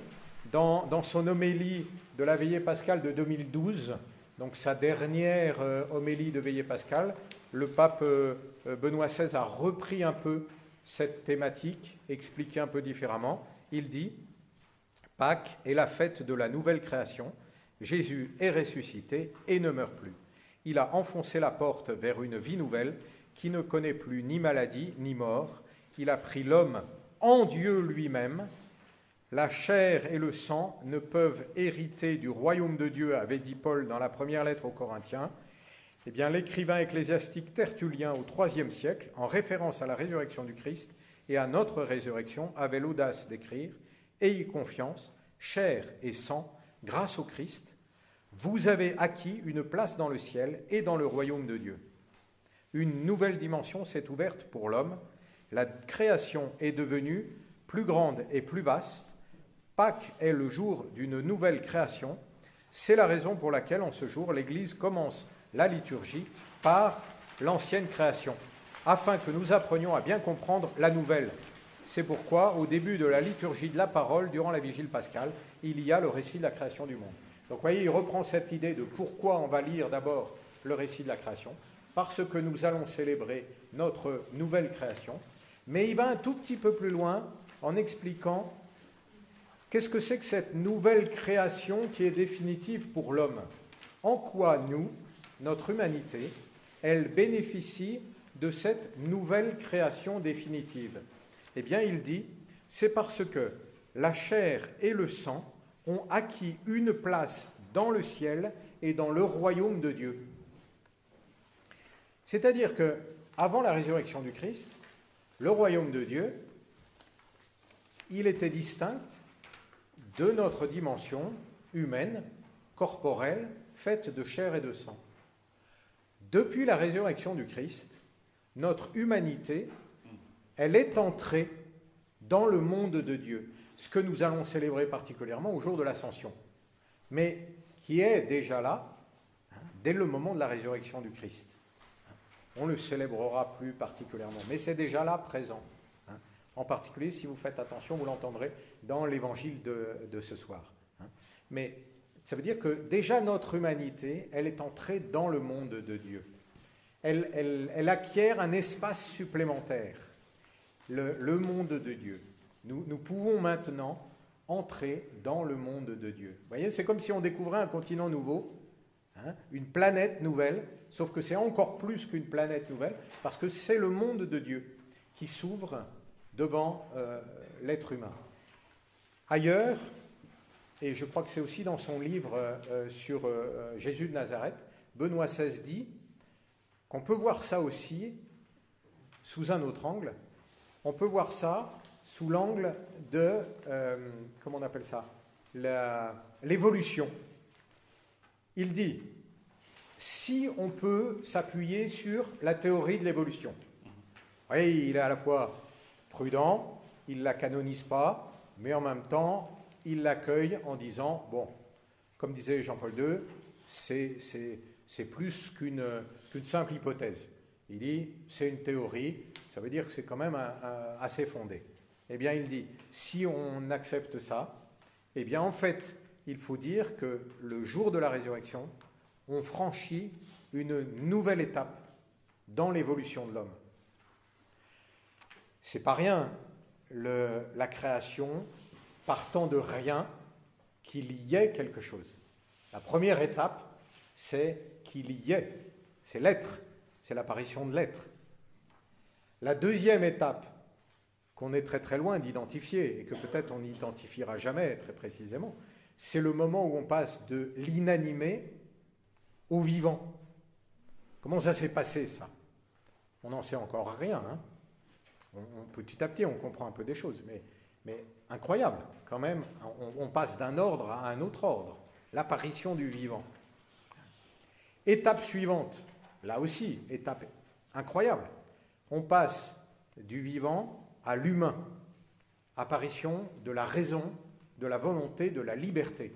Dans son homélie de la veillée pascale de 2012, donc sa dernière homélie de veillée pascale, le pape Benoît XVI a repris un peu cette thématique, expliqué un peu différemment. Il dit « Pâques est la fête de la nouvelle création. Jésus est ressuscité et ne meurt plus. Il a enfoncé la porte vers une vie nouvelle qui ne connaît plus ni maladie ni mort. Il a pris l'homme en Dieu lui-même. La chair et le sang ne peuvent hériter du royaume de Dieu, avait dit Paul dans la première lettre aux Corinthiens. Eh bien, l'écrivain ecclésiastique Tertullien au IIIe siècle, en référence à la résurrection du Christ et à notre résurrection, avait l'audace d'écrire « Ayez confiance, chair et sang, grâce au Christ, vous avez acquis une place dans le ciel et dans le royaume de Dieu. Une nouvelle dimension s'est ouverte pour l'homme. La création est devenue plus grande et plus vaste. Pâques est le jour d'une nouvelle création. C'est la raison pour laquelle, en ce jour, l'Église commence la liturgie par l'ancienne création, afin que nous apprenions à bien comprendre la nouvelle. C'est pourquoi, au début de la liturgie de la parole, durant la vigile pascale, il y a le récit de la création du monde. Donc, vous voyez, il reprend cette idée de pourquoi on va lire d'abord le récit de la création, parce que nous allons célébrer notre nouvelle création, mais il va un tout petit peu plus loin en expliquant qu'est-ce que c'est que cette nouvelle création qui est définitive pour l'homme. En quoi nous, notre humanité, elle bénéficie de cette nouvelle création définitive. Eh bien, il dit, c'est parce que la chair et le sang ont acquis une place dans le ciel et dans le royaume de Dieu. C'est-à-dire que, avant la résurrection du Christ, le royaume de Dieu, il était distinct de notre dimension humaine, corporelle, faite de chair et de sang. Depuis la résurrection du Christ, notre humanité, elle est entrée dans le monde de Dieu, ce que nous allons célébrer particulièrement au jour de l'Ascension, mais qui est déjà là, dès le moment de la résurrection du Christ. On le célébrera plus particulièrement, mais c'est déjà là, présent. En particulier, si vous faites attention, vous l'entendrez dans l'évangile de ce soir. Mais ça veut dire que déjà notre humanité, elle est entrée dans le monde de Dieu. Elle acquiert un espace supplémentaire, le monde de Dieu. Nous pouvons maintenant entrer dans le monde de Dieu. Vous voyez, c'est comme si on découvrait un continent nouveau, une planète nouvelle, sauf que c'est encore plus qu'une planète nouvelle, parce que c'est le monde de Dieu qui s'ouvre devant l'être humain. Ailleurs, et je crois que c'est aussi dans son livre sur Jésus de Nazareth, Benoît XVI dit qu'on peut voir ça aussi sous un autre angle. On peut voir ça sous l'angle de, comment on appelle ça, l'évolution. Il dit, si on peut s'appuyer sur la théorie de l'évolution, vous voyez, il est à la fois prudent, il ne la canonise pas, mais en même temps, il l'accueille en disant, bon, comme disait Jean-Paul II, c'est plus qu'une simple hypothèse. Il dit, c'est une théorie, ça veut dire que c'est quand même assez fondé. Eh bien, il dit, si on accepte ça, eh bien, en fait, il faut dire que le jour de la résurrection, on franchit une nouvelle étape dans l'évolution de l'homme. C'est pas rien, la création partant de rien, qu'il y ait quelque chose. La première étape, c'est qu'il y ait, c'est l'être, c'est l'apparition de l'être. La deuxième étape, qu'on est très très loin d'identifier, et que peut-être on n'identifiera jamais très précisément, c'est le moment où on passe de l'inanimé au vivant. Comment ça s'est passé, ça? On n'en sait encore rien. Hein. Petit à petit, on comprend un peu des choses, mais incroyable, quand même. On passe d'un ordre à un autre ordre. L'apparition du vivant. Étape suivante, là aussi, étape incroyable. On passe du vivant à l'humain. Apparition de la raison, de la volonté, de la liberté.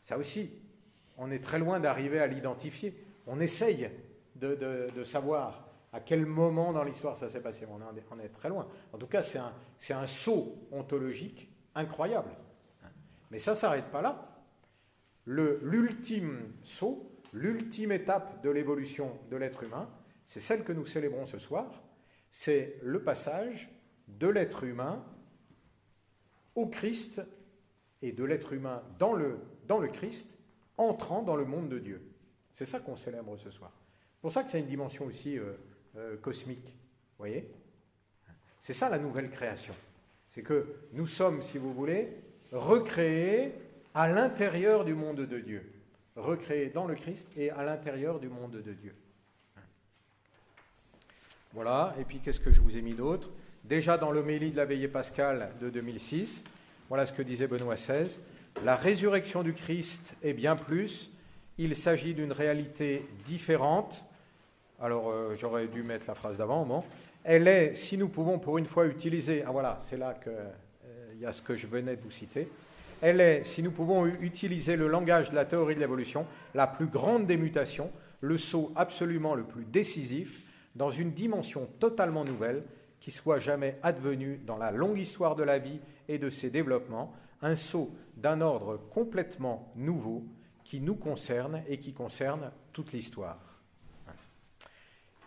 Ça aussi, on est très loin d'arriver à l'identifier. On essaye de savoir à quel moment dans l'histoire ça s'est passé. On est très loin. En tout cas, c'est un saut ontologique incroyable. Mais ça ne s'arrête pas là. L'ultime saut, l'ultime étape de l'évolution de l'être humain, c'est celle que nous célébrons ce soir. C'est le passage de l'être humain au Christ et de l'être humain dans le Christ, entrant dans le monde de Dieu. C'est ça qu'on célèbre ce soir. C'est pour ça que c'est une dimension aussi cosmique. Vous voyez? C'est ça la nouvelle création. C'est que nous sommes, si vous voulez, recréés à l'intérieur du monde de Dieu. Recréés dans le Christ et à l'intérieur du monde de Dieu. Voilà, et puis qu'est-ce que je vous ai mis d'autre? Déjà dans l'homélie de la veillée pascale de 2006, voilà ce que disait Benoît XVI. La résurrection du Christ est bien plus. Il s'agit d'une réalité différente. Alors, j'aurais dû mettre la phrase d'avant, bon. Elle est, si nous pouvons pour une fois utiliser... Ah voilà, c'est là qu'il y a ce que je venais de vous citer. Elle est, si nous pouvons utiliser le langage de la théorie de l'évolution, la plus grande des mutations, le saut absolument le plus décisif, dans une dimension totalement nouvelle, qui soit jamais advenue dans la longue histoire de la vie et de ses développements, un saut d'un ordre complètement nouveau qui nous concerne et qui concerne toute l'histoire.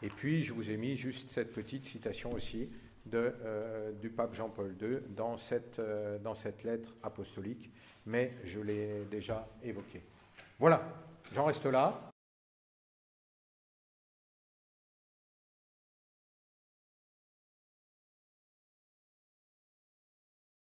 Et puis, je vous ai mis juste cette petite citation aussi du pape Jean-Paul II dans cette lettre apostolique, mais je l'ai déjà évoquée. Voilà, j'en reste là.